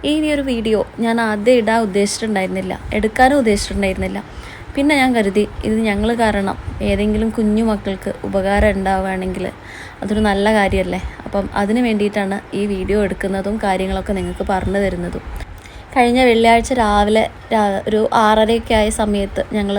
ഈ ഒരു വീഡിയോ ഞാൻ ആദ്യം ഇടാൻ ഉദ്ദേശിച്ചിട്ടുണ്ടായിരുന്നില്ല, എടുക്കാനും ഉദ്ദേശിച്ചിട്ടുണ്ടായിരുന്നില്ല. പിന്നെ ഞാൻ കരുതി ഇത് ഞങ്ങൾ കാരണം ഏതെങ്കിലും കുഞ്ഞു മക്കൾക്ക് ഉപകാരം ഉണ്ടാവുകയാണെങ്കിൽ അതൊരു നല്ല കാര്യമല്ലേ. അപ്പം അതിന് വേണ്ടിയിട്ടാണ് ഈ വീഡിയോ എടുക്കുന്നതും കാര്യങ്ങളൊക്കെ നിങ്ങൾക്ക് പറഞ്ഞു തരുന്നതും. കഴിഞ്ഞ വെള്ളിയാഴ്ച രാവിലെ ഒരു 6:30 ആയ സമയത്ത് ഞങ്ങൾ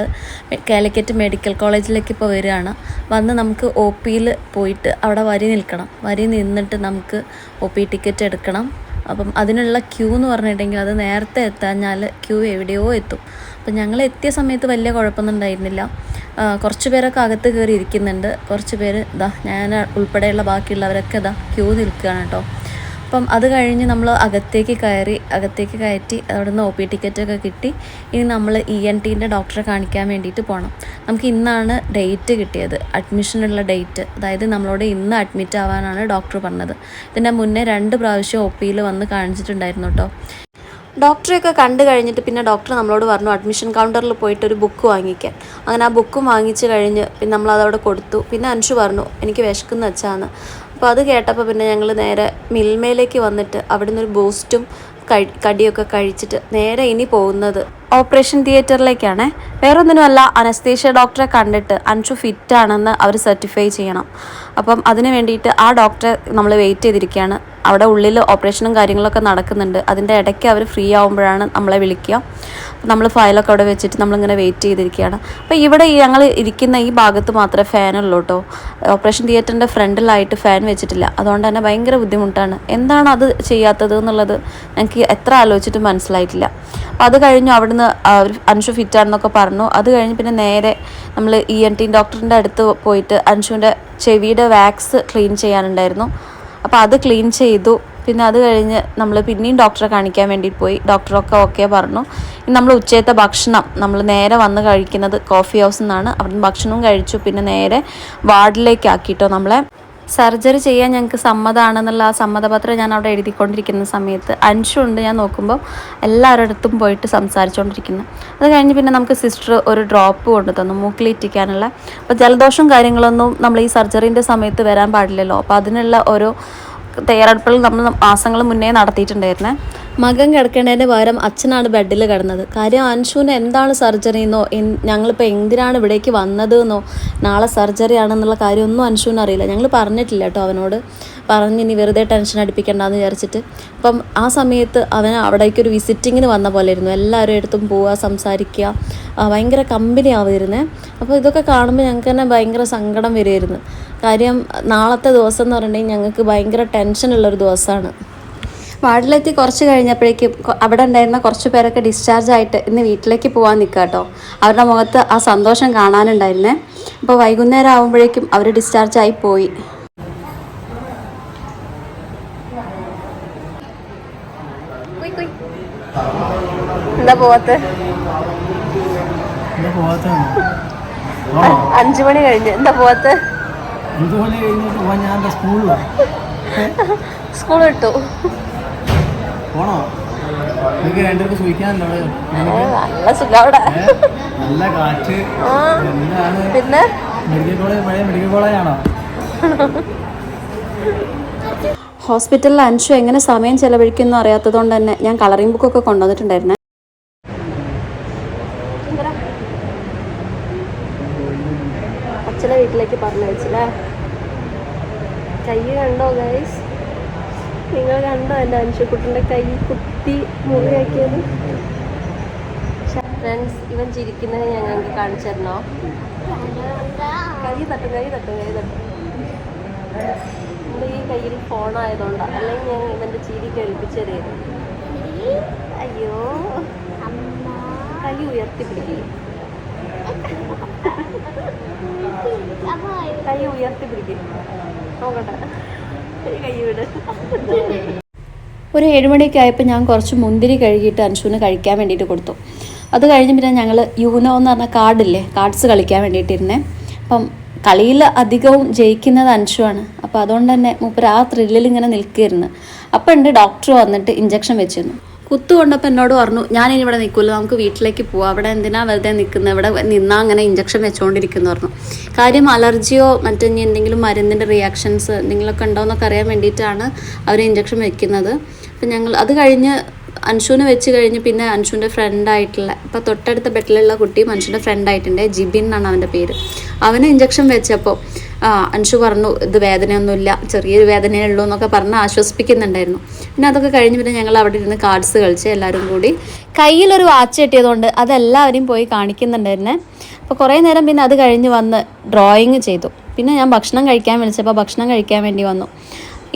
കാലിക്കറ്റ് മെഡിക്കൽ കോളേജിലേക്ക് ഇപ്പോൾ വരികയാണ്. വന്ന് നമുക്ക് ഒ പിയിൽ പോയിട്ട് അവിടെ വരി നിൽക്കണം. വരി നിന്നിട്ട് നമുക്ക് ഒ പി ടിക്കറ്റ് എടുക്കണം. അപ്പം അതിനുള്ള ക്യൂ എന്ന് പറഞ്ഞിട്ടുണ്ടെങ്കിൽ അത് നേരത്തെ എത്താഞ്ഞാൽ ക്യൂ എവിടെയോ എത്തും. അപ്പം ഞങ്ങൾ എത്തിയ സമയത്ത് വലിയ കുഴപ്പമൊന്നും ഉണ്ടായിരുന്നില്ല. കുറച്ച് പേരൊക്കെ അകത്ത് കയറി ഇരിക്കുന്നുണ്ട്. കുറച്ച് പേര് ഞാൻ ഉൾപ്പെടെയുള്ള ബാക്കിയുള്ളവരൊക്കെ ക്യൂ നിൽക്കുകയാണ് കേട്ടോ. അപ്പം അത് കഴിഞ്ഞ് നമ്മൾ അകത്തേക്ക് കയറ്റി അവിടെ നിന്ന് ഒ പി ടിക്കറ്റൊക്കെ കിട്ടി. ഇനി നമ്മൾ ENTൻ്റെ ഡോക്ടറെ കാണിക്കാൻ വേണ്ടിയിട്ട് പോകണം. നമുക്ക് ഇന്നാണ് ഡേറ്റ് കിട്ടിയത്, അഡ്മിഷനുള്ള ഡേറ്റ്. അതായത് നമ്മളോട് ഇന്ന് അഡ്മിറ്റ് ആവാനാണ് ഡോക്ടർ പറഞ്ഞത്. ഇതിൻ്റെ മുന്നേ 2 പ്രാവശ്യം ഒ പിയിൽ വന്ന് കാണിച്ചിട്ടുണ്ടായിരുന്നു കേട്ടോ. ഡോക്ടറെയൊക്കെ കണ്ടു കഴിഞ്ഞിട്ട് പിന്നെ ഡോക്ടർ നമ്മളോട് പറഞ്ഞു അഡ്മിഷൻ കൗണ്ടറിൽ പോയിട്ട് ഒരു ബുക്ക് വാങ്ങിക്കാൻ. അങ്ങനെ ആ ബുക്കും വാങ്ങിച്ച് കഴിഞ്ഞ് പിന്നെ നമ്മളതവിടെ കൊടുത്തു. പിന്നെ അൻഷു പറഞ്ഞു എനിക്ക് വിശക്കുന്ന വെച്ചാന്ന്. അപ്പോൾ അത് കേട്ടപ്പോൾ പിന്നെ ഞങ്ങൾ നേരെ മിൽമയിലേക്ക് വന്നിട്ട് അവിടെ നിന്നൊരു ബൂസ്റ്റും കടിയൊക്കെ കഴിച്ചിട്ട് നേരെ ഇനി പോകുന്നത് ഓപ്പറേഷൻ തിയേറ്ററിലേക്കാണ്. വേറൊന്നിനുമല്ല, അനസ്തേഷ്യ ഡോക്ടറെ കണ്ടിട്ട് അൻഷു ഫിറ്റാണെന്ന് അവർ സർട്ടിഫൈ ചെയ്യണം. അപ്പം അതിന് വേണ്ടിയിട്ട് ആ ഡോക്ടറെ നമ്മൾ വെയിറ്റ് ചെയ്തിരിക്കുകയാണ്. അവിടെ ഉള്ളിൽ ഓപ്പറേഷനും കാര്യങ്ങളൊക്കെ നടക്കുന്നുണ്ട്. അതിൻ്റെ ഇടയ്ക്ക് അവർ ഫ്രീ ആകുമ്പോഴാണ് നമ്മളെ വിളിക്കുക. നമ്മൾ ഫയലൊക്കെ അവിടെ വെച്ചിട്ട് നമ്മളിങ്ങനെ വെയിറ്റ് ചെയ്തിരിക്കുകയാണ്. അപ്പോൾ ഇവിടെ ഞങ്ങൾ ഇരിക്കുന്ന ഈ ഭാഗത്ത് മാത്രമേ ഫാനുള്ളൂ കേട്ടോ. ഓപ്പറേഷൻ തിയേറ്ററിൻ്റെ ഫ്രണ്ടിലായിട്ട് ഫാൻ വെച്ചിട്ടില്ല. അതുകൊണ്ട് തന്നെ ഭയങ്കര ബുദ്ധിമുട്ടാണ്. എന്താണ് അത് ചെയ്യാത്തത് എന്നുള്ളത് ഞങ്ങൾക്ക് എത്ര ആലോചിച്ചിട്ട് മനസ്സിലായിട്ടില്ല. അപ്പോൾ അത് കഴിഞ്ഞു അവിടുന്ന് അൻഷു ഫിറ്റാണെന്നൊക്കെ പറഞ്ഞു. അത് കഴിഞ്ഞ് പിന്നെ നേരെ നമ്മൾ ENT ഡോക്ടറിൻ്റെ അടുത്ത് പോയിട്ട് അൻഷുവിൻ്റെ ചെവിയുടെ വാക്സ് ക്ലീൻ ചെയ്യാനുണ്ടായിരുന്നു. അപ്പോൾ അത് ക്ലീൻ ചെയ്തു. പിന്നെ അത് കഴിഞ്ഞ് നമ്മൾ പിന്നെയും ഡോക്ടറെ കാണിക്കാൻ വേണ്ടി പോയി. ഡോക്ടറൊക്കെ ഓക്കെ പറഞ്ഞു. ഇനി നമ്മൾ ഉച്ചയത്തെ ഭക്ഷണം നമ്മൾ നേരെ വന്ന് കഴിക്കുന്നത് കോഫി ഹൗസിൽ നിന്നാണ്. അവിടുന്ന് ഭക്ഷണവും കഴിച്ചു. പിന്നെ നേരെ വാർഡിലേക്ക് ആക്കിയിട്ടോ നമ്മളെ. സർജറി ചെയ്യാൻ ഞങ്ങൾക്ക് സമ്മതമാണെന്നുള്ള ആ സമ്മതപത്രം ഞാൻ അവിടെ എഴുതിക്കൊണ്ടിരിക്കുന്ന സമയത്ത് അൻഷു ഉണ്ട്. ഞാൻ നോക്കുമ്പോൾ എല്ലാവരുടെ അടുത്തും പോയിട്ട് സംസാരിച്ചുകൊണ്ടിരിക്കുന്നു. അത് കഴിഞ്ഞ് പിന്നെ നമുക്ക് സിസ്റ്റർ ഒരു ഡ്രോപ്പ് കൊണ്ടു തന്നു മൂക്കിലിറ്റിക്കാനുള്ള. അപ്പോൾ ജലദോഷവും കാര്യങ്ങളൊന്നും നമ്മൾ ഈ സർജറീൻ്റെ സമയത്ത് വരാൻ പാടില്ലല്ലോ. അപ്പോൾ അതിനുള്ള ഓരോ തയ്യാറെടുപ്പുകൾ നമ്മൾ മാസങ്ങൾ മുന്നേ നടത്തിയിട്ടുണ്ടായിരുന്നേ. മകൻ കിടക്കേണ്ടതിൻ്റെ പകരം അച്ഛനാണ് ബെഡിൽ കിടന്നത്. കാര്യം അൻഷുവിന് എന്താണ് സർജറി എന്നോ ഞങ്ങളിപ്പോൾ എന്തിനാണ് ഇവിടേക്ക് വന്നതെന്നോ നാളെ സർജറി ആണെന്നുള്ള കാര്യമൊന്നും അൻഷുവിന് അറിയില്ല. ഞങ്ങൾ പറഞ്ഞിട്ടില്ല കേട്ടോ അവനോട്. പറഞ്ഞ് ഇനി വെറുതെ ടെൻഷൻ അടിപ്പിക്കേണ്ടെന്ന് വിചാരിച്ചിട്ട്. അപ്പം ആ സമയത്ത് അവൻ അവിടേക്കൊരു വിസിറ്റിങ്ങിന് വന്ന പോലെ ആയിരുന്നു. എല്ലാവരും അടുത്തും പോവുക, സംസാരിക്കുക, ഭയങ്കര കമ്പനി ആവുമായിരുന്നേ. അപ്പോൾ ഇതൊക്കെ കാണുമ്പോൾ ഞങ്ങൾക്ക് തന്നെ ഭയങ്കര സങ്കടം വരുമായിരുന്നു. കാര്യം നാളത്തെ ദിവസം എന്ന് പറഞ്ഞിട്ടുണ്ടെങ്കിൽ ഞങ്ങൾക്ക് ഭയങ്കര ടെൻഷനുള്ളൊരു ദിവസമാണ്. വാർഡിലെത്തി കുറച്ച് കഴിഞ്ഞപ്പോഴേക്കും അവിടെ ഉണ്ടായിരുന്ന കുറച്ച് പേരൊക്കെ ഡിസ്ചാർജ് ആയിട്ട് ഇന്ന് വീട്ടിലേക്ക് പോകാൻ നിൽക്കുക കേട്ടോ. അവരുടെ മുഖത്ത് ആ സന്തോഷം കാണാനുണ്ടായിരുന്നേ. അപ്പോൾ വൈകുന്നേരം ആകുമ്പോഴേക്കും അവർ ഡിസ്ചാർജ് ആയി പോയി. എന്താ പോവാത്ത? 5 മണി കഴിഞ്ഞ് എന്താ പോവാത്ത? സ്കൂൾ വിട്ടു. നല്ല സുഖം അവിടെ, നല്ല കാറ്റ്. പിന്നെ ഹോസ്പിറ്റലിൽ അൻഷു എങ്ങനെ സമയം ചെലവഴിക്കുന്നു അറിയാത്തത് കൊണ്ട് തന്നെ ഞാൻ കളറിംഗ് ബുക്കൊക്കെ കൊണ്ടുവന്നിട്ടുണ്ടായിരുന്നേ. അച്ഛനെ വീട്ടിലേക്ക് പറഞ്ഞു വെച്ചില്ലേ. കൈ കണ്ടോ ഗൈസ്? നിങ്ങൾ കണ്ടോ എൻ്റെ അൻഷുക്കുട്ടിൻ്റെ കൈ കുത്തി മുറിയാക്കിയത്? ഫ്രണ്ട്സ്, ഇവൻ ചിരിക്കുന്നത് ഞങ്ങൾക്ക് കാണിച്ചു തരണോ? കൈ തട്ടും. എൻ്റെ ഈ കയ്യിൽ ഫോണായതുകൊണ്ടാണ്, അല്ലെങ്കിൽ ഞാൻ ഇവൻ്റെ ചിരി കേൾപ്പിച്ചു തരുന്നു. അയ്യോ, കൈ ഉയർത്തി പിടിക്കും. നോക്കട്ടെ, കൈ വിട്. ഒരു 7 മണിയൊക്കെ ആയപ്പോൾ ഞാൻ കുറച്ച് മുന്തിരി കഴുകിയിട്ട് അൻഷുവിന് കഴിക്കാൻ വേണ്ടിയിട്ട് കൊടുത്തു. അത് കഴിഞ്ഞ് പിന്നെ ഞങ്ങൾ യൂനോ എന്ന് പറഞ്ഞ കാർഡ്സ് കളിക്കാൻ വേണ്ടിയിട്ടിരുന്നേ. അപ്പം കളിയിൽ അധികവും ജയിക്കുന്നത് അൻഷുവാണ്. അപ്പോൾ അതുകൊണ്ട് തന്നെ മൂപ്പര് ആ ത്രില്ലിൽ ഇങ്ങനെ നിൽക്കുകയായിരുന്നു. അപ്പോൾ ഉണ്ട് ഡോക്ടർ വന്നിട്ട് ഇഞ്ചക്ഷൻ വെച്ചിരുന്നു. കുത്തു കൊണ്ടപ്പോൾ എന്നോട് പറഞ്ഞു ഞാനിനി ഇവിടെ നിൽക്കില്ല, നമുക്ക് വീട്ടിലേക്ക് പോവാം, അവിടെ എന്തിനാ വെറുതെ നിൽക്കുന്നത്, ഇവിടെ നിന്നാൽ അങ്ങനെ ഇഞ്ചക്ഷൻ വെച്ചുകൊണ്ടിരിക്കുന്നു പറഞ്ഞു. കാര്യം അലർജിയോ മറ്റേ എന്തെങ്കിലും മരുന്നിൻ്റെ റിയാക്ഷൻസ് എന്തെങ്കിലുമൊക്കെ ഉണ്ടോ എന്നൊക്കെ അറിയാൻ വേണ്ടിയിട്ടാണ് അവർ ഇഞ്ചക്ഷൻ വെക്കുന്നത്. അപ്പം ഞങ്ങൾ അത് കഴിഞ്ഞ് അൻഷുവിനെ വെച്ച് കഴിഞ്ഞ് പിന്നെ അൻഷുവിൻ്റെ ഫ്രണ്ടായിട്ടുള്ള ഇപ്പോൾ തൊട്ടടുത്ത ബെഡിലുള്ള കുട്ടിയും അൻഷുവിൻ്റെ ഫ്രണ്ടായിട്ടുണ്ട്, ജിബിൻ എന്നാണ് അവൻ്റെ പേര്. അവന് ഇഞ്ചക്ഷൻ വെച്ചപ്പോൾ അൻഷു പറഞ്ഞു ഇത് വേദനയൊന്നുമില്ല, ചെറിയൊരു വേദനയേ ഉള്ളൂ എന്നൊക്കെ പറഞ്ഞ് ആശ്വസിപ്പിക്കുന്നുണ്ടായിരുന്നു. പിന്നെ അതൊക്കെ കഴിഞ്ഞ് പിന്നെ ഞങ്ങൾ അവിടെ ഇരുന്ന് കാർഡ്സ് കളിച്ച് എല്ലാവരും കൂടി. കയ്യിലൊരു വാച്ച് കിട്ടിയതുകൊണ്ട് അതെല്ലാവരെയും പോയി കാണിക്കുന്നുണ്ടായിരുന്നേ. അപ്പോൾ കുറേ നേരം പിന്നെ അത് കഴിഞ്ഞ് വന്ന് ഡ്രോയിങ് ചെയ്തു. പിന്നെ ഞാൻ ഭക്ഷണം കഴിക്കാൻ വിളിച്ചപ്പോൾ ഭക്ഷണം കഴിക്കാൻ വേണ്ടി വന്നു.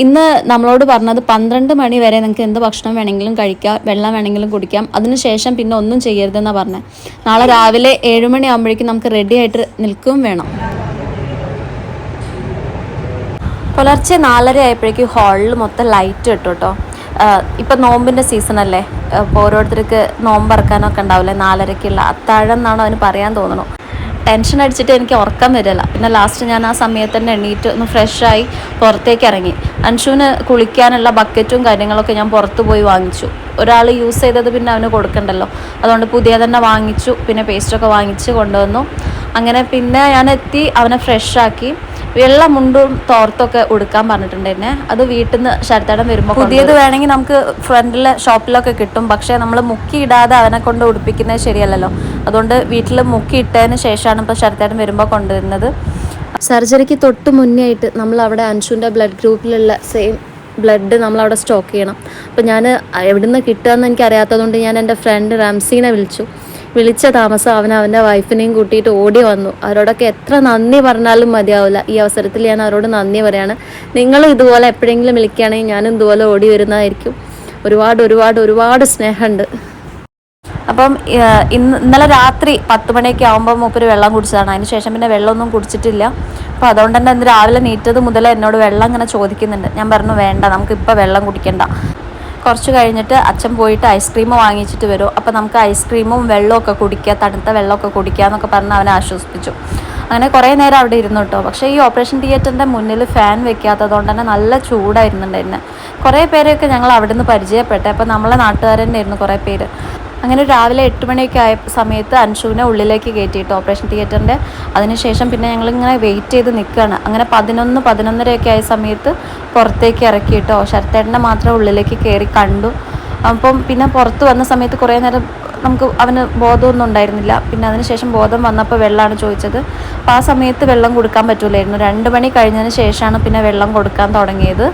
ഇന്ന് നമ്മളോട് പറഞ്ഞത് 12 മണി വരെ നിങ്ങൾക്ക് എന്ത് ഭക്ഷണം വേണമെങ്കിലും കഴിക്കാം, വെള്ളം വേണമെങ്കിലും കുടിക്കാം, അതിനുശേഷം പിന്നെ ഒന്നും ചെയ്യരുതെന്നാണ് പറഞ്ഞത്. നാളെ രാവിലെ 7 മണി ആകുമ്പോഴേക്കും നമുക്ക് റെഡി ആയിട്ട് നിൽക്കുകയും വേണം. പുലർച്ചെ 4:30 ആയപ്പോഴേക്കും ഹാളിൽ മൊത്തം ലൈറ്റ് ഇട്ടു കേട്ടോ. ഇപ്പം നോമ്പിൻ്റെ സീസണല്ലേ, അപ്പോൾ ഓരോരുത്തർക്ക് നോമ്പ് ഇറക്കാനൊക്കെ ഉണ്ടാവില്ലേ 4:30-ക്കുള്ള അത്താഴം എന്നാണോ അതിന് പറയാൻ തോന്നുന്നു. ടെൻഷൻ അടിച്ചിട്ട് എനിക്ക് ഉറക്കം വരില്ല. പിന്നെ ലാസ്റ്റ് ഞാൻ ആ സമയത്ത് തന്നെ എണീറ്റ് ഒന്ന് ഫ്രഷായി പുറത്തേക്ക് ഇറങ്ങി. അൻഷുവിന് കുളിക്കാനുള്ള ബക്കറ്റും കാര്യങ്ങളൊക്കെ ഞാൻ പുറത്ത് പോയി വാങ്ങിച്ചു. ഒരാൾ യൂസ് ചെയ്തത് പിന്നെ അവന് കൊടുക്കണ്ടല്ലോ, അതുകൊണ്ട് പുതിയ തന്നെ വാങ്ങിച്ചു. പിന്നെ പേസ്റ്റൊക്കെ വാങ്ങിച്ച് കൊണ്ടുവന്നു. അങ്ങനെ പിന്നെ ഞാൻ എത്തി, അവനെ ഫ്രഷാക്കി. വെള്ള മുണ്ടും തോർത്തൊക്കെ ഉടുക്കാൻ പറഞ്ഞിട്ടുണ്ടായിരുന്നേ. അത് വീട്ടിൽ നിന്ന് ശരത്തേടം വരുമ്പോൾ പുതിയത് വേണമെങ്കിൽ നമുക്ക് ഫ്രണ്ടിലെ ഷോപ്പിലൊക്കെ കിട്ടും. പക്ഷേ നമ്മൾ മുക്കി ഇടാതെ അവനെ കൊണ്ട് ഉടുപ്പിക്കുന്നത് ശരിയല്ലല്ലോ. അതുകൊണ്ട് വീട്ടിൽ മുക്കി ഇട്ടതിന് ശേഷമാണ് ഇപ്പോൾ ശരത്തേടം വരുമ്പോൾ കൊണ്ടുവരുന്നത്. സർജറിക്ക് തൊട്ട് മുന്നേ ആയിട്ട് നമ്മൾ അവിടെ അൻഷുവിൻ്റെ ബ്ലഡ് ഗ്രൂപ്പിലുള്ള സെയിം ബ്ലഡ് നമ്മളവിടെ സ്റ്റോക്ക് ചെയ്യണം. അപ്പോൾ ഞാൻ എവിടെ നിന്ന് കിട്ടുകയെന്ന് എനിക്ക് അറിയാത്തതുകൊണ്ട് ഞാൻ എൻ്റെ ഫ്രണ്ട് റംസീനെ വിളിച്ച താമസം അവൻ്റെ വൈഫിനെയും കൂട്ടിയിട്ട് ഓടി വന്നു. അവരോടൊക്കെ എത്ര നന്ദി പറഞ്ഞാലും മതിയാവില്ല. ഈ അവസരത്തിൽ ഞാൻ അവരോട് നന്ദി പറയാണ്. നിങ്ങളും ഇതുപോലെ എപ്പോഴെങ്കിലും വിളിക്കുകയാണെങ്കിൽ ഞാനും ഇതുപോലെ ഓടി വരുന്നതായിരിക്കും. ഒരുപാട് സ്നേഹമുണ്ട്. അപ്പം ഇന്നലെ രാത്രി 10 മണിയൊക്കെ ആകുമ്പോൾ മൂപ്പര് വെള്ളം കുടിച്ചതാണ്. അതിന് ശേഷം പിന്നെ വെള്ളമൊന്നും കുടിച്ചിട്ടില്ല. അപ്പോൾ അതുകൊണ്ട് തന്നെ ഇന്ന് രാവിലെ നീറ്റത് മുതൽ എന്നോട് വെള്ളം ഇങ്ങനെ ചോദിക്കുന്നുണ്ട്. ഞാൻ പറഞ്ഞു വേണ്ട, നമുക്കിപ്പോൾ വെള്ളം കുടിക്കണ്ട, കുറച്ച് കഴിഞ്ഞിട്ട് അച്ഛൻ പോയിട്ട് ഐസ്ക്രീം വാങ്ങിച്ചിട്ട് വരും, അപ്പോൾ നമുക്ക് ഐസ്ക്രീമും വെള്ളമൊക്കെ കുടിക്കുക, തണുത്ത വെള്ളമൊക്കെ കുടിക്കുക എന്നൊക്കെ പറഞ്ഞ് അവനെ ആശ്വസിപ്പിച്ചു. അങ്ങനെ കുറേ നേരം അവിടെ ഇരുന്നു കേട്ടോ. പക്ഷേ ഈ ഓപ്പറേഷൻ തിയേറ്ററിൻ്റെ മുന്നിൽ ഫാൻ വെക്കാത്തത് കൊണ്ട് തന്നെ നല്ല ചൂടായിരുന്നുണ്ടായിരുന്നു. കുറേ പേരെയൊക്കെ ഞങ്ങൾ അവിടെ നിന്ന് പരിചയപ്പെട്ടെ. അപ്പോൾ നമ്മളെ നാട്ടുകാർ തന്നെയായിരുന്നു കുറേ പേര്. അങ്ങനെ രാവിലെ 8 മണിയൊക്കെ ആയ സമയത്ത് അൻഷുവിനെ ഉള്ളിലേക്ക് കയറ്റിയിട്ട് ഓപ്പറേഷൻ തിയേറ്ററിൻ്റെ. അതിനുശേഷം പിന്നെ ഞങ്ങളിങ്ങനെ വെയിറ്റ് ചെയ്ത് നിൽക്കുകയാണ്. അങ്ങനെ 11-11:30 ആയ സമയത്ത് പുറത്തേക്ക് ഇറക്കിയിട്ടോ. ശരത്തേട്ടനെ മാത്രം ഉള്ളിലേക്ക് കയറി കണ്ടു. അപ്പം പിന്നെ പുറത്ത് വന്ന സമയത്ത് കുറേ നേരം അവന് ബോധമൊന്നും ഉണ്ടായിരുന്നില്ല. പിന്നെ അതിനുശേഷം ബോധം വന്നപ്പോൾ വെള്ളമാണ് ചോദിച്ചത്. അപ്പോൾ ആ സമയത്ത് വെള്ളം കൊടുക്കാൻ പറ്റില്ലായിരുന്നു. 2 മണി കഴിഞ്ഞതിന് ശേഷമാണ് പിന്നെ വെള്ളം കൊടുക്കാൻ തുടങ്ങിയത്.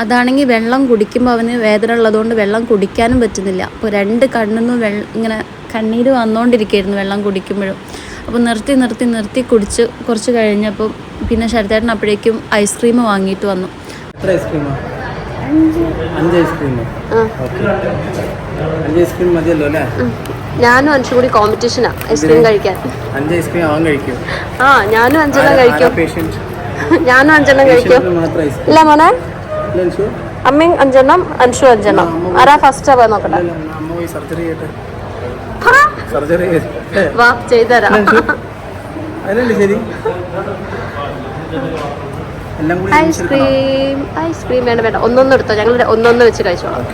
അതാണെങ്കിൽ വെള്ളം കുടിക്കുമ്പോൾ അവന് വേദന ഉള്ളതുകൊണ്ട് വെള്ളം കുടിക്കാനും പറ്റുന്നില്ല. അപ്പോൾ 2 കണ്ണിന്നും ഇങ്ങനെ കണ്ണീര് വന്നുകൊണ്ടിരിക്കുകയായിരുന്നു വെള്ളം കുടിക്കുമ്പോഴും. അപ്പോൾ നിർത്തി കുടിച്ച് കുറച്ച് കഴിഞ്ഞപ്പോൾ പിന്നെ ശരത്തേട്ടൻ അപ്പോഴേക്കും ഐസ്ക്രീം വാങ്ങിയിട്ട് വന്നു. ഞാനും അഞ്ചു കൂടി കോമ്പറ്റീഷനാ ഐസ്ക്രീം കഴിക്കാൻ. ഞാനും 5 കഴിക്കും. ഞാനും 5 കഴിക്കും. ഇല്ല മോനെ, അമ്മയും 5 അൻഷു 5. ആരാ ഫസ്റ്റ് ആവാ നോക്കട്ടെ. വാ ചെയ്തരാ. ഐസ്ക്രീം വേണ്ട, ഒന്നൊന്നും എടുത്തോ, ഞങ്ങൾ ഒന്നൊന്ന് വെച്ച് കഴിച്ചോളാം.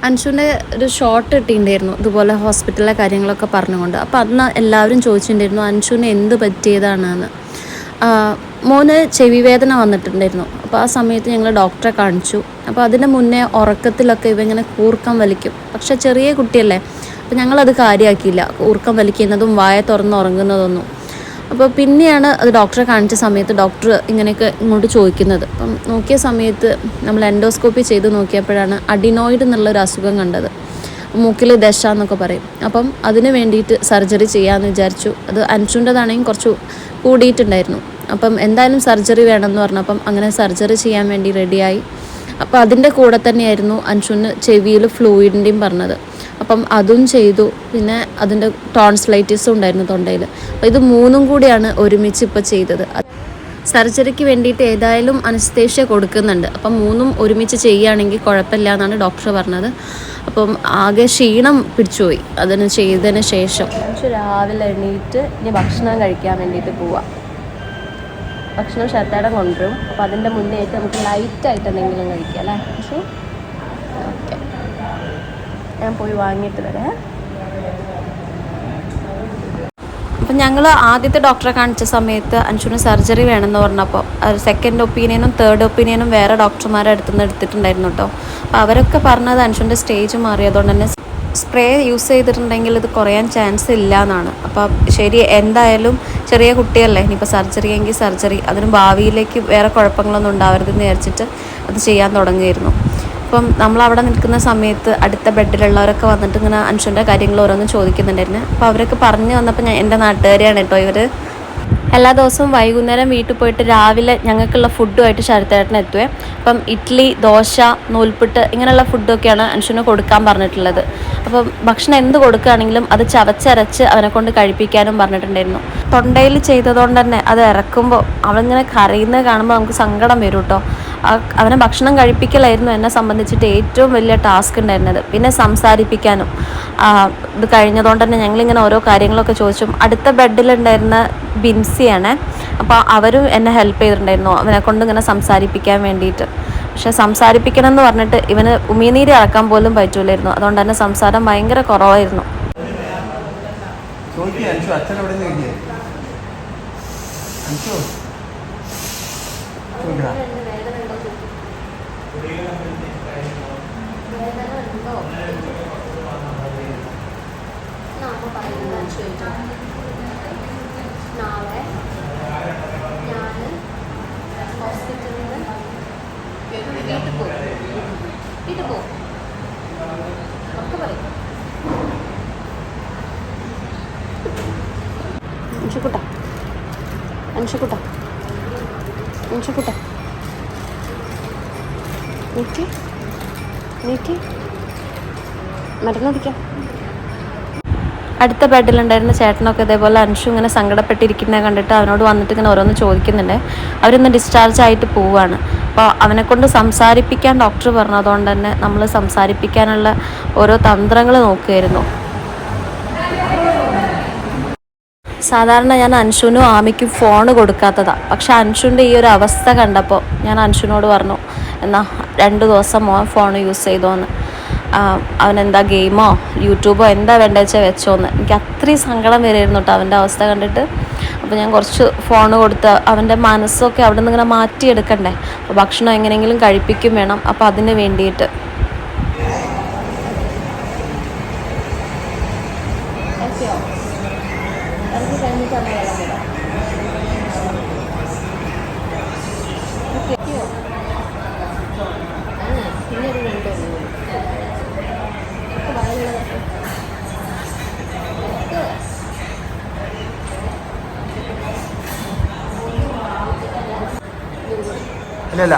അൻഷുവിൻ്റെ ഒരു ഷോട്ട് കിട്ടിയിട്ടുണ്ടായിരുന്നു ഇതുപോലെ ഹോസ്പിറ്റലിലെ കാര്യങ്ങളൊക്കെ പറഞ്ഞുകൊണ്ട്. അപ്പോൾ അന്ന് എല്ലാവരും ചോദിച്ചിട്ടുണ്ടായിരുന്നു അൻഷുവിന് എന്ത് പറ്റിയതാണെന്ന്. മോന് ചെവി വേദന വന്നിട്ടുണ്ടായിരുന്നു. അപ്പോൾ ആ സമയത്ത് ഞങ്ങൾ ഡോക്ടറെ കാണിച്ചു. അപ്പോൾ അതിന് മുന്നേ ഉറക്കത്തിലൊക്കെ ഇങ്ങനെ കൂർക്കം വലിക്കും. പക്ഷേ ചെറിയ കുട്ടിയല്ലേ, അപ്പോൾ ഞങ്ങളത് കാര്യമാക്കിയില്ല, കൂർക്കം വലിക്കുന്നതും വായ തുറന്ന് ഉറങ്ങുന്നതൊന്നും. അപ്പോൾ പിന്നെയാണ് അത് ഡോക്ടറെ കാണിച്ച സമയത്ത് ഡോക്ടർ ഇങ്ങനെയൊക്കെ ഇങ്ങോട്ട് ചോദിക്കുന്നത്. അപ്പം നോക്കിയ സമയത്ത് നമ്മൾ എൻഡോസ്കോപ്പി ചെയ്ത് നോക്കിയപ്പോഴാണ് അഡിനോയിഡ് എന്നുള്ളൊരു അസുഖം കണ്ടത്. മൂക്കിൽ ദശ എന്നൊക്കെ പറയും. അപ്പം അതിന് വേണ്ടിയിട്ട് സർജറി ചെയ്യാമെന്ന് വിചാരിച്ചു. അത് അൻഷുൻ്റെതാണെങ്കിൽ കുറച്ച് കൂടിയിട്ടുണ്ടായിരുന്നു. അപ്പം എന്തായാലും സർജറി വേണമെന്ന് പറഞ്ഞപ്പം അങ്ങനെ സർജറി ചെയ്യാൻ വേണ്ടി റെഡിയായി. അപ്പോൾ അതിൻ്റെ കൂടെ തന്നെയായിരുന്നു അൻഷുവിന് ചെവിയിൽ ഫ്ലൂയിഡിൻ്റെയും പറഞ്ഞത്. അപ്പം അതും ചെയ്തു. പിന്നെ അതിൻ്റെ ടോൺസിലൈറ്റിസും ഉണ്ടായിരുന്നു തൊണ്ടയിൽ. അപ്പോൾ ഇത് 3 കൂടിയാണ് ഒരുമിച്ച് ഇപ്പോൾ ചെയ്തത്. സർജറിക്ക് വേണ്ടിയിട്ട് ഏതായാലും അനസ്തേഷ്യ കൊടുക്കുന്നുണ്ട്. അപ്പം 3 ഒരുമിച്ച് ചെയ്യുകയാണെങ്കിൽ കുഴപ്പമില്ല എന്നാണ് ഡോക്ടർ പറഞ്ഞത്. അപ്പം ആകെ ക്ഷീണം പിടിച്ചുപോയി അതിന് ചെയ്തതിന് ശേഷം. രാവിലെ എണീറ്റ് ഇനി ഭക്ഷണം കഴിക്കാൻ വേണ്ടിയിട്ട് പോവാം. ഭക്ഷണം ശരത്തേടം കൊണ്ടുവരും. അപ്പോൾ അതിൻ്റെ മുന്നേ ആയിട്ട് നമുക്ക് ലൈറ്റായിട്ട് എന്തെങ്കിലും കഴിക്കാം അല്ലേ. പക്ഷേ ഓക്കെ ഞാൻ പോയി വാങ്ങിയിട്ട് വരാം. അപ്പം ഞങ്ങൾ ആദ്യത്തെ ഡോക്ടറെ കാണിച്ച സമയത്ത് അൻഷുവിന് സർജറി വേണമെന്ന് പറഞ്ഞപ്പോൾ സെക്കൻഡ് ഒപ്പീനിയനും തേർഡ് ഒപ്പീനിയനും വേറെ ഡോക്ടർമാരെ അടുത്തുനിന്ന് എടുത്തിട്ടുണ്ടായിരുന്നു കേട്ടോ. അപ്പോൾ അവരൊക്കെ പറഞ്ഞത് അൻഷുവിൻ്റെ സ്റ്റേജ് മാറിയതുകൊണ്ട് തന്നെ സ്പ്രേ യൂസ് ചെയ്തിട്ടുണ്ടെങ്കിൽ ഇത് കുറയാൻ ചാൻസ് ഇല്ല എന്നാണ്. അപ്പം ശരി, എന്തായാലും ചെറിയ കുട്ടിയല്ലേ, ഇനിയിപ്പോൾ സർജറി എങ്കിൽ സർജറി, അതിന് ഭാവിയിലേക്ക് വേറെ കുഴപ്പങ്ങളൊന്നും ഉണ്ടാവരുതെന്ന് വിചാരിച്ചിട്ട് അത് ചെയ്യാൻ തുടങ്ങിയിരുന്നു. അപ്പം നമ്മളവിടെ നിൽക്കുന്ന സമയത്ത് അടുത്ത ബെഡിലുള്ളവരൊക്കെ വന്നിട്ട് ഇങ്ങനെ അൻഷുവിൻ്റെ കാര്യങ്ങൾ ഓരോന്നും ചോദിക്കുന്നുണ്ടായിരുന്നു. അപ്പോൾ അവരൊക്കെ പറഞ്ഞു വന്നപ്പോൾ എൻ്റെ നാട്ടുകാരിയാണ് കേട്ടോ ഇവർ. എല്ലാ ദിവസവും വൈകുന്നേരം വീട്ടിൽ പോയിട്ട് രാവിലെ ഞങ്ങൾക്കുള്ള ഫുഡുമായിട്ട് ശരത്തേട്ടൻ എത്തുവേ. അപ്പം ഇഡ്ഡലി, ദോശ, നൂൽപുട്ട് ഇങ്ങനെയുള്ള ഫുഡൊക്കെയാണ് അൻഷുവിന് കൊടുക്കാൻ പറഞ്ഞിട്ടുള്ളത്. അപ്പം ഭക്ഷണം എന്ത് കൊടുക്കുകയാണെങ്കിലും അത് ചവച്ചരച്ച് അവനെ കൊണ്ട് കഴിപ്പിക്കാനും പറഞ്ഞിട്ടുണ്ടായിരുന്നു. തൊണ്ടയിൽ ചെയ്തതുകൊണ്ട് തന്നെ അത് ഇറക്കുമ്പോൾ അവളിങ്ങനെ കരയുന്നത് കാണുമ്പോൾ നമുക്ക് സങ്കടം വരും കേട്ടോ. അവനെ ഭക്ഷണം കഴിപ്പിക്കലായിരുന്നു എന്നെ സംബന്ധിച്ചിട്ട് ഏറ്റവും വലിയ ടാസ്ക് ഉണ്ടായിരുന്നത്. പിന്നെ സംസാരിപ്പിക്കാനും ഇത് കഴിഞ്ഞതുകൊണ്ട് തന്നെ ഞങ്ങളിങ്ങനെ ഓരോ കാര്യങ്ങളൊക്കെ ചോദിച്ചു. അടുത്ത ബെഡിലുണ്ടായിരുന്ന ബിൻസിയാണ്, അപ്പോൾ അവരും എന്നെ ഹെൽപ്പ് ചെയ്തിട്ടുണ്ടായിരുന്നു അവനെ കൊണ്ട് ഇങ്ങനെ സംസാരിപ്പിക്കാൻ വേണ്ടിയിട്ട്. പക്ഷെ സംസാരിപ്പിക്കണം എന്ന് പറഞ്ഞിട്ട് ഇവന് ഉമിനീര് ഇറക്കാൻ പോലും പറ്റൂലായിരുന്നു. അതുകൊണ്ട് തന്നെ സംസാരം ഭയങ്കര കുറവായിരുന്നു. നാളെ ഞാൻ ഹോസ്പിറ്റലിൽ നിന്ന് വീട്ടിൽ പോകും ഒക്കെ പറയും. അൻഷുക്കുട്ട അൻഷുക്കുട്ട അൻഷുക്കുട്ട നീക്കി നീക്കി മരുന്ന് കുടിക്കാം. അടുത്ത ബെഡിലുണ്ടായിരുന്ന ചേട്ടനൊക്കെ ഇതേപോലെ അൻഷു ഇങ്ങനെ സങ്കടപ്പെട്ടിരിക്കുന്നത് കണ്ടിട്ട് അവനോട് വന്നിട്ട് ഇങ്ങനെ ഓരോന്ന് ചോദിക്കുന്നുണ്ട്. അവരൊന്ന് ഡിസ്ചാർജ് ആയിട്ട് പോവുകയാണ്. അപ്പോൾ അവനെക്കൊണ്ട് സംസാരിപ്പിക്കാൻ ഡോക്ടർ പറഞ്ഞതുകൊണ്ട് തന്നെ നമ്മൾ സംസാരിപ്പിക്കാനുള്ള ഓരോ തന്ത്രങ്ങൾ നോക്കുകയായിരുന്നു. സാധാരണ ഞാൻ അൻഷുവിനും ആമിക്കും ഫോൺ കൊടുക്കാത്തതാണ്. പക്ഷെ അൻഷുവിൻ്റെ ഈ ഒരു അവസ്ഥ കണ്ടപ്പോൾ ഞാൻ അൻഷുവിനോട് പറഞ്ഞു, എന്നാൽ 2 ദിവസം മോൻ ഫോൺ യൂസ് ചെയ്തോന്ന്, അവനെന്താ ഗെയിമോ യൂട്യൂബോ എന്താ വേണ്ടത് വെച്ചാൽ വെച്ചോന്ന്. എനിക്ക് അത്രയും സങ്കടം വരുമായിരുന്നു കേട്ടോ അവൻ്റെ അവസ്ഥ കണ്ടിട്ട്. അപ്പോൾ ഞാൻ കുറച്ച് ഫോൺ കൊടുത്ത് അവൻ്റെ മനസ്സൊക്കെ അവിടെ നിന്ന് ഇങ്ങനെ മാറ്റിയെടുക്കണ്ടേ. അപ്പോൾ ഭക്ഷണം എങ്ങനെയെങ്കിലും കഴിപ്പിക്കും വേണം. അപ്പോൾ അതിന് വേണ്ടിയിട്ട് ഇല്ല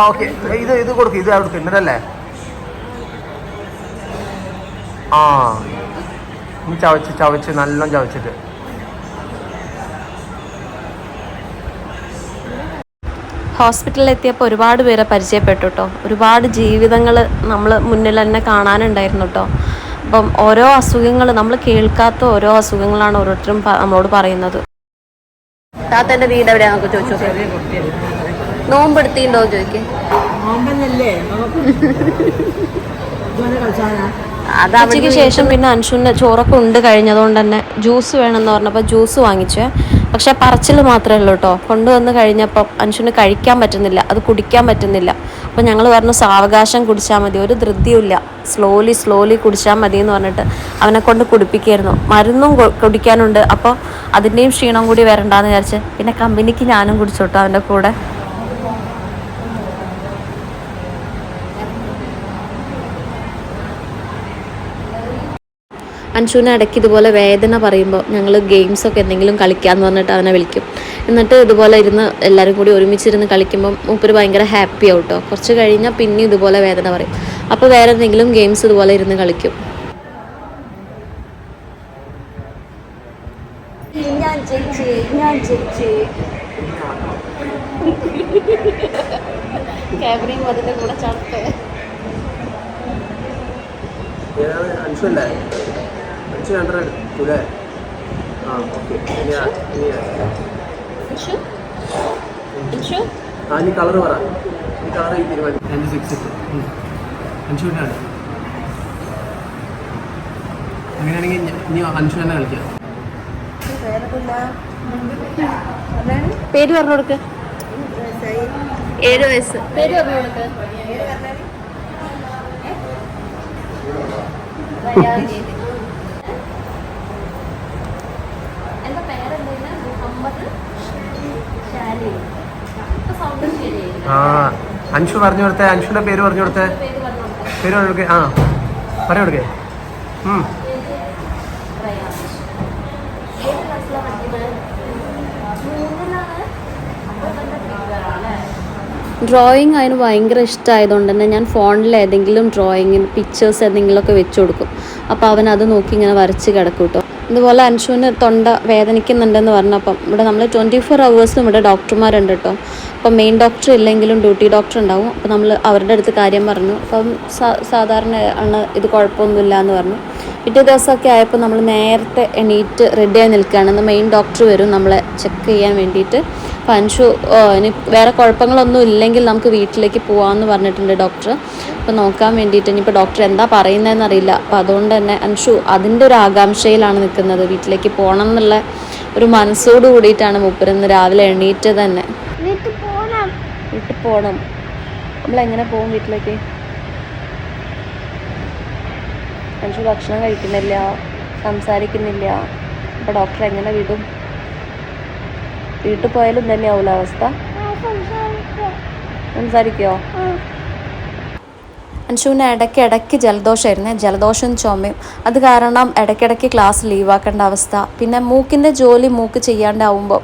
ഓക്കെ, ഇത് കൊടുക്കും, ഇത് കൊടുക്കും എന്നിട്ടല്ലേ. ചവച്ച് നല്ലോണം ചവച്ചിട്ട്. ഹോസ്പിറ്റലിൽ എത്തിയപ്പോൾ ഒരുപാട് പേരെ പരിചയപ്പെട്ടു കേട്ടോ. ഒരുപാട് ജീവിതങ്ങൾ നമ്മൾ മുന്നിൽ തന്നെ കാണാനുണ്ടായിരുന്നു കേട്ടോ. അപ്പം ഓരോ അസുഖങ്ങൾ, നമ്മൾ കേൾക്കാത്ത ഓരോ അസുഖങ്ങളാണ് ഓരോരുത്തരും നമ്മളോട് പറയുന്നത്. താത്തൻ്റെ വീട് എവിടെയാ നമുക്ക് ചോദിച്ചു. നോമ്പെടുത്തിണ്ടോ ചോദിക്കേ. അത് ഉച്ചയ്ക്ക് ശേഷം പിന്നെ അൻഷുവിൻ്റെ ചോറൊക്കെ ഉണ്ട് കഴിഞ്ഞതുകൊണ്ട് തന്നെ ജ്യൂസ് വേണമെന്ന് പറഞ്ഞപ്പോൾ ജ്യൂസ് വാങ്ങിച്ചേ. പക്ഷെ പറച്ചിൽ മാത്രമേ ഉള്ളൂ കേട്ടോ. കൊണ്ടുവന്ന് കഴിഞ്ഞപ്പം അൻഷുവിന് കഴിക്കാൻ പറ്റുന്നില്ല, അത് കുടിക്കാൻ പറ്റുന്നില്ല. അപ്പോൾ ഞങ്ങൾ പറഞ്ഞു സാവകാശം കുടിച്ചാൽ മതി, ഒരു ധൃതിയില്ല, സ്ലോലി കുടിച്ചാൽ മതി എന്ന് പറഞ്ഞിട്ട് അവനെ കൊണ്ട് കുടിപ്പിക്കായിരുന്നു. മരുന്നും കുടിക്കാനുണ്ട്, അപ്പോൾ അതിൻ്റെയും ക്ഷീണം കൂടി വരണ്ടാന്ന് വിചാരിച്ച് പിന്നെ കമ്പനിക്ക് ഞാനും കുടിച്ചു കേട്ടോ അവൻ്റെ കൂടെ. അൻഷുവിനെ ഇടയ്ക്ക് ഇതുപോലെ വേദന പറയുമ്പോൾ ഞങ്ങൾ ഗെയിംസൊക്കെ എന്തെങ്കിലും കളിക്കാമെന്ന് പറഞ്ഞിട്ട് അവനെ വിളിക്കും. എന്നിട്ട് ഇതുപോലെ ഇരുന്ന് എല്ലാവരും കൂടി ഒരുമിച്ചിരുന്ന് കളിക്കുമ്പം മൂപ്പര് ഭയങ്കര ഹാപ്പി ആവും കേട്ടോ. കുറച്ച് കഴിഞ്ഞാൽ പിന്നെ ഇതുപോലെ വേദന പറയും. അപ്പോൾ വേറെ എന്തെങ്കിലും ഗെയിംസ് ഇതുപോലെ ഇരുന്ന് കളിക്കും. ക്യാമറയും അതിൻ്റെ കൂടെ ചാടത്തെ കളർ പറ, കളർ തീരുമാനിക്കും. അൻഷുവിൻ്റെ ആണ്. അങ്ങനെയാണെങ്കിൽ ഇനി അൻഷു തന്നെ കളിക്കാം. പേര് പറഞ്ഞു കൊടുക്ക്. 7 വയസ്സ്. പേര് പറഞ്ഞു കൊടുക്ക്. എന്താ പേരെന്താ? മുഹമ്മദ് ഷാലി. ആ അൻഷു പറഞ്ഞു കൊടുത്തേ. അൻഷുവിൻ്റെ പേര് പറഞ്ഞു കൊടുത്തേ. പേര് പറഞ്ഞു കൊടുക്കേ. ആ പറഞ്ഞു കൊടുക്കേ. ഡ്രോയിങ് അതിന് ഭയങ്കര ഇഷ്ടമായതുകൊണ്ട് തന്നെ ഞാൻ ഫോണിൽ ഏതെങ്കിലും ഡ്രോയിങ്ങിന് പിക്ചേഴ്സ് എന്തെങ്കിലുമൊക്കെ വെച്ച് കൊടുക്കും. അപ്പോൾ അവൻ അത് നോക്കി ഇങ്ങനെ വരച്ച് കിടക്കും കേട്ടോ. ഇതുപോലെ അൻഷുവിന് തൊണ്ട വേദനിക്കുന്നുണ്ടെന്ന് പറഞ്ഞപ്പം ഇവിടെ നമ്മൾ 24 hours ഇവിടെ ഡോക്ടർമാരുണ്ട് കേട്ടോ. അപ്പം മെയിൻ ഡോക്ടർ ഇല്ലെങ്കിലും ഡ്യൂട്ടി ഡോക്ടർ ഉണ്ടാവും. അപ്പോൾ നമ്മൾ അവരുടെ അടുത്ത് കാര്യം പറഞ്ഞു. അപ്പം സാധാരണ ആണ്, ഇത് കുഴപ്പമൊന്നുമില്ല എന്ന് പറഞ്ഞു. പിറ്റേ ദിവസമൊക്കെ ആയപ്പോൾ നമ്മൾ നേരത്തെ എണീറ്റ് റെഡിയായി നിൽക്കുകയാണ്. മെയിൻ ഡോക്ടർ വരും നമ്മളെ ചെക്ക് ചെയ്യാൻ വേണ്ടിയിട്ട്. അപ്പോൾ അൻഷു ഇനി വേറെ കുഴപ്പങ്ങളൊന്നും ഇല്ലെങ്കിൽ നമുക്ക് വീട്ടിലേക്ക് പോകാമെന്ന് പറഞ്ഞിട്ടുണ്ട് ഡോക്ടർ. അപ്പോൾ നോക്കാൻ വേണ്ടിയിട്ട് ഇനിയിപ്പോൾ ഡോക്ടർ എന്താ പറയുന്നതെന്ന് അറിയില്ല. അപ്പോൾ അതുകൊണ്ട് തന്നെ അൻഷു അതിൻ്റെ ഒരു ആകാംക്ഷയിലാണ് നിൽക്കുന്നത്. വീട്ടിലേക്ക് പോകണം എന്നുള്ള ഒരു മനസ്സോട് കൂടിയിട്ടാണ് മൂപ്പരിന്ന് രാവിലെ എണീറ്റ് തന്നെ. വീട്ടിൽ പോകണം. നമ്മളെങ്ങനെ പോകും വീട്ടിലേക്ക്? അൻഷു ഭക്ഷണം കഴിക്കുന്നില്ല, സംസാരിക്കുന്നില്ല. അപ്പോൾ ഡോക്ടർ എങ്ങനെ വിടും? വീട്ടിൽ പോയാലും തന്നെയാവില്ല അവസ്ഥ. സംസാരിക്കോ? അൻഷുവിന് ഇടയ്ക്ക് ജലദോഷമായിരുന്നേ, ജലദോഷം ചുമയും. അത് കാരണം ഇടയ്ക്കിടയ്ക്ക് ക്ലാസ് ലീവാക്കേണ്ട അവസ്ഥ. പിന്നെ മൂക്കിൻ്റെ ജോലി മൂക്ക് ചെയ്യാണ്ടാവുമ്പോൾ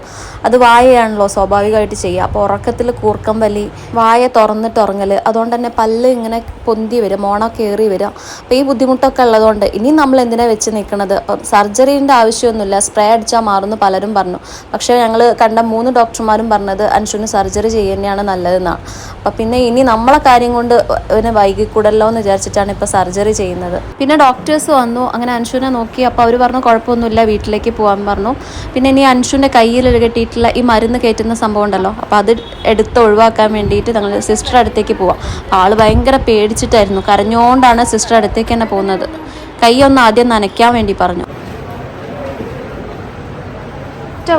അത് വായയാണല്ലോ സ്വാഭാവികമായിട്ട് ചെയ്യുക. അപ്പോൾ ഉറക്കത്തിൽ കൂർക്കം വലി, വായ തുറന്നിട്ട് ഉറങ്ങൽ, അതുകൊണ്ട് തന്നെ പല്ല് ഇങ്ങനെ പൊന്തി വരും, മോണ കയറി വരിക. അപ്പോൾ ഈ ബുദ്ധിമുട്ടൊക്കെ ഉള്ളതുകൊണ്ട് ഇനി നമ്മൾ എന്തിനാ വെച്ച് നിൽക്കുന്നത്? സർജറീൻ്റെ ആവശ്യമൊന്നുമില്ല, സ്പ്രേ അടിച്ചാൽ മാറുമെന്ന് പലരും പറഞ്ഞു. പക്ഷേ ഞങ്ങൾ കണ്ട 3 ഡോക്ടർമാരും പറഞ്ഞത് അൻഷുവിന് സർജറി ചെയ്യുന്നതാണ് നല്ലതെന്നാണ്. അപ്പം പിന്നെ ഇനി നമ്മളെ കാര്യം കൊണ്ട് അവന് വൈകിക്കൂടല്ലോ എന്ന് വിചാരിച്ചിട്ടാണ് ഇപ്പോൾ സർജറി ചെയ്യുന്നത്. പിന്നെ ഡോക്ടേഴ്സ് വന്നു, അങ്ങനെ അൻഷുവിനെ നോക്കി. അപ്പോൾ അവർ പറഞ്ഞു കുഴപ്പമൊന്നുമില്ല, വീട്ടിലേക്ക് പോകാൻ പറഞ്ഞു. പിന്നെ ഇനി അൻഷുവിൻ്റെ കയ്യിൽ കെട്ടിയിട്ടുള്ള ഈ മരുന്ന് കയറ്റുന്ന സംഭവം ഉണ്ടല്ലോ, അപ്പോൾ അത് എടുത്ത് ഒഴിവാക്കാൻ വേണ്ടിയിട്ട് ഞങ്ങൾ സിസ്റ്റർ അടുത്തേക്ക് പോവാം. ആൾ ഭയങ്കര പേടിച്ചിട്ടായിരുന്നു, കരഞ്ഞുകൊണ്ടാണ് സിസ്റ്റർ അടുത്തേക്ക് തന്നെ പോകുന്നത്. കൈ ഒന്ന് ആദ്യം നനയ്ക്കാൻ വേണ്ടി പറഞ്ഞു.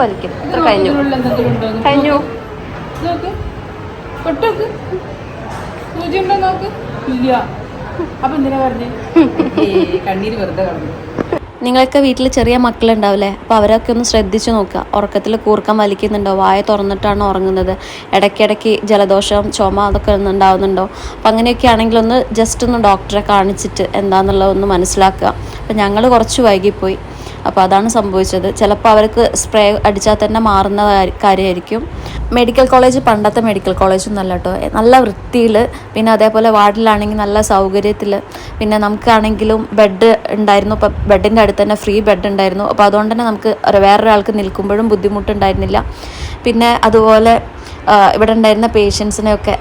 വലിക്കും. ഇത്ര കഴിഞ്ഞു. നിങ്ങൾക്ക് വീട്ടിൽ ചെറിയ മക്കളുണ്ടാവില്ലേ? അപ്പോൾ അവരൊക്കെ ഒന്ന് ശ്രദ്ധിച്ചു നോക്കുക. ഉറക്കത്തിൽ കൂർക്കം വലിക്കുന്നുണ്ടോ? വായ തുറന്നിട്ടാണോ ഉറങ്ങുന്നത്? ഇടയ്ക്കിടയ്ക്ക് ജലദോഷം, ചുമ അതൊക്കെ ഉണ്ടാവുന്നുണ്ടോ? അപ്പം അങ്ങനെയൊക്കെ ആണെങ്കിൽ ഒന്ന് ജസ്റ്റ് ഒന്ന് ഡോക്ടറെ കാണിച്ചിട്ട് എന്താണെന്നുള്ളതൊന്ന് മനസ്സിലാക്കുക. അപ്പം ഞങ്ങൾ കുറച്ച് വൈകിപ്പോയി. അപ്പോൾ അതാണ് സംഭവിച്ചത്. ചിലപ്പോൾ അവർക്ക് സ്പ്രേ അടിച്ചാൽ തന്നെ മാറുന്ന കാര്യമായിരിക്കും. മെഡിക്കൽ കോളേജ് പണ്ടത്തെ മെഡിക്കൽ കോളേജൊന്നും അല്ല കേട്ടോ. നല്ല വൃത്തിയിൽ, പിന്നെ അതേപോലെ വാർഡിലാണെങ്കിൽ നല്ല സൗകര്യത്തിൽ, പിന്നെ നമുക്കാണെങ്കിലും ബെഡ് ഉണ്ടായിരുന്നു. അപ്പോൾ ബെഡിൻ്റെ അടുത്ത് തന്നെ ഫ്രീ ബെഡ് ഉണ്ടായിരുന്നു. അപ്പോൾ അതുകൊണ്ട് തന്നെ നമുക്ക് വേറൊരാൾക്ക് നിൽക്കുമ്പോഴും ബുദ്ധിമുട്ടുണ്ടായിരുന്നില്ല. പിന്നെ അതുപോലെ ഇവിടെ ഉണ്ടായിരുന്ന പേഷ്യൻസിനെയൊക്കെ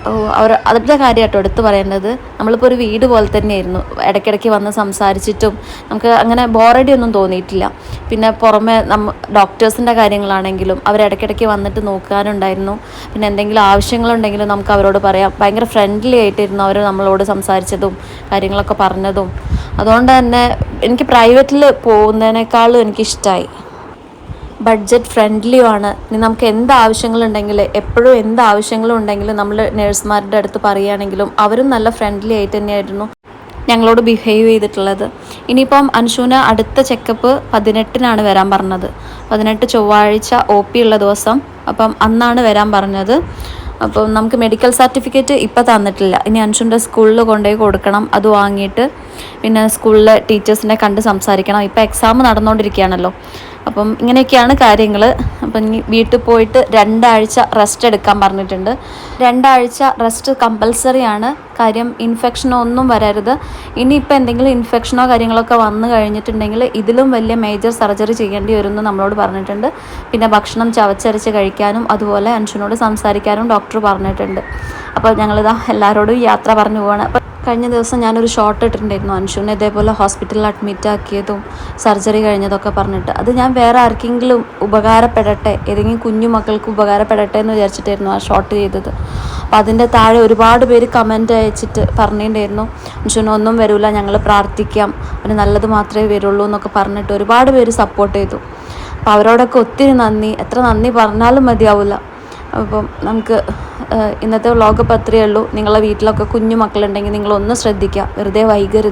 അതിൻ്റെ കാര്യമായിട്ടോ എടുത്ത് പറയേണ്ടത്. നമ്മളിപ്പോൾ ഒരു വീട് പോലെ തന്നെയായിരുന്നു. ഇടയ്ക്കിടയ്ക്ക് വന്ന് സംസാരിച്ചിട്ടും നമുക്ക് അങ്ങനെ ബോറടി ഒന്നും തോന്നിയിട്ടില്ല. പിന്നെ പുറമെ ഡോക്ടേഴ്സിൻ്റെ കാര്യങ്ങളാണെങ്കിലും അവരിടയ്ക്കിടയ്ക്ക് വന്നിട്ട് നോക്കാനുണ്ടായിരുന്നു. പിന്നെ എന്തെങ്കിലും ആവശ്യങ്ങളുണ്ടെങ്കിലും നമുക്ക് അവരോട് പറയാം. ഭയങ്കര ഫ്രണ്ട്ലി ആയിട്ടിരുന്നു അവർ നമ്മളോട് സംസാരിച്ചതും കാര്യങ്ങളൊക്കെ പറഞ്ഞതും. അതുകൊണ്ട് തന്നെ എനിക്ക് പ്രൈവറ്റിൽ പോകുന്നതിനേക്കാളും എനിക്കിഷ്ടമായി. ബഡ്ജറ്റ് ഫ്രണ്ട്ലിയുമാണ്. ഇനി നമുക്ക് എന്ത് ആവശ്യങ്ങളുണ്ടെങ്കിൽ എപ്പോഴും എന്ത് ആവശ്യങ്ങളും ഉണ്ടെങ്കിൽ നമ്മൾ നേഴ്സുമാരുടെ അടുത്ത് പറയുകയാണെങ്കിലും അവരും നല്ല ഫ്രണ്ട്ലി ആയിട്ട് തന്നെയായിരുന്നു ഞങ്ങളോട് ബിഹേവ് ചെയ്തിട്ടുള്ളത്. ഇനിയിപ്പം അൻഷുവിന് അടുത്ത ചെക്കപ്പ് 18-നാണ് വരാൻ പറഞ്ഞത്. 18 ചൊവ്വാഴ്ച OP ഉള്ള ദിവസം. അപ്പം അന്നാണ് വരാൻ പറഞ്ഞത്. അപ്പം നമുക്ക് മെഡിക്കൽ സർട്ടിഫിക്കറ്റ് ഇപ്പം തന്നിട്ടില്ല. ഇനി അൻഷുവിൻ്റെ സ്കൂളിൽ കൊണ്ടുപോയി കൊടുക്കണം. അത് വാങ്ങിയിട്ട് പിന്നെ സ്കൂളിലെ ടീച്ചേഴ്സിനെ കണ്ട് സംസാരിക്കണം. ഇപ്പം എക്സാം നടന്നുകൊണ്ടിരിക്കുകയാണല്ലോ. അപ്പം ഇങ്ങനെയൊക്കെയാണ് കാര്യങ്ങൾ. അപ്പം ഇനി വീട്ടിൽ പോയിട്ട് 2 ആഴ്ച റെസ്റ്റ് എടുക്കാൻ പറഞ്ഞിട്ടുണ്ട്. 2 ആഴ്ച റെസ്റ്റ് കമ്പൽസറി ആണ്. കാര്യം ഇൻഫെക്ഷനോ ഒന്നും വരരുത്. ഇനിയിപ്പോൾ എന്തെങ്കിലും ഇൻഫെക്ഷനോ കാര്യങ്ങളൊക്കെ വന്നു കഴിഞ്ഞിട്ടുണ്ടെങ്കിൽ ഇതിലും വലിയ മേജർ സർജറി ചെയ്യേണ്ടി വരുമെന്ന് നമ്മളോട് പറഞ്ഞിട്ടുണ്ട്. പിന്നെ ഭക്ഷണം ചവച്ചരച്ച് കഴിക്കാനും അതുപോലെ അൻഷുവിനോട് സംസാരിക്കാനും ഡോക്ടർ പറഞ്ഞിട്ടുണ്ട്. അപ്പോൾ ഞങ്ങളിതാ എല്ലാവരോടും യാത്ര പറഞ്ഞു പോവാണ്. കഴിഞ്ഞ ദിവസം ഞാനൊരു ഷോർട്ട് ഇട്ടിട്ടുണ്ടായിരുന്നു അൻഷുവിനെ ഇതേപോലെ ഹോസ്പിറ്റലിൽ അഡ്മിറ്റ് ആക്കിയതും സർജറി കഴിഞ്ഞതൊക്കെ പറഞ്ഞിട്ട്. അത് ഞാൻ വേറെ ആർക്കെങ്കിലും ഉപകാരപ്പെടട്ടെ, ഏതെങ്കിലും കുഞ്ഞു മക്കൾക്ക് ഉപകാരപ്പെടട്ടെ എന്ന് വിചാരിച്ചിട്ടായിരുന്നു ആ ഷോർട്ട് ചെയ്തത്. അപ്പോൾ അതിൻ്റെ താഴെ ഒരുപാട് പേര് കമൻറ്റ് അയച്ചിട്ട് പറഞ്ഞിട്ടുണ്ടായിരുന്നു അൻഷുവിനൊന്നും വരില്ല, ഞങ്ങൾ പ്രാർത്ഥിക്കാം, അവന് നല്ലത് മാത്രമേ വരുള്ളൂ എന്നൊക്കെ പറഞ്ഞിട്ട് ഒരുപാട് പേര് സപ്പോർട്ട് ചെയ്തു. അപ്പോൾ അവരോടൊക്കെ ഒത്തിരി നന്ദി, എത്ര നന്ദി പറഞ്ഞാലും മതിയാവില്ല. അപ്പം നമുക്ക് ഇന്നത്തെ വ്ളോഗ് അപ്പോൾ അത്രയേ ഉള്ളൂ. നിങ്ങളെ വീട്ടിലൊക്കെ കുഞ്ഞു മക്കളുണ്ടെങ്കിൽ നിങ്ങളൊന്ന് ശ്രദ്ധിക്കുക, വെറുതെ വൈകരുത്.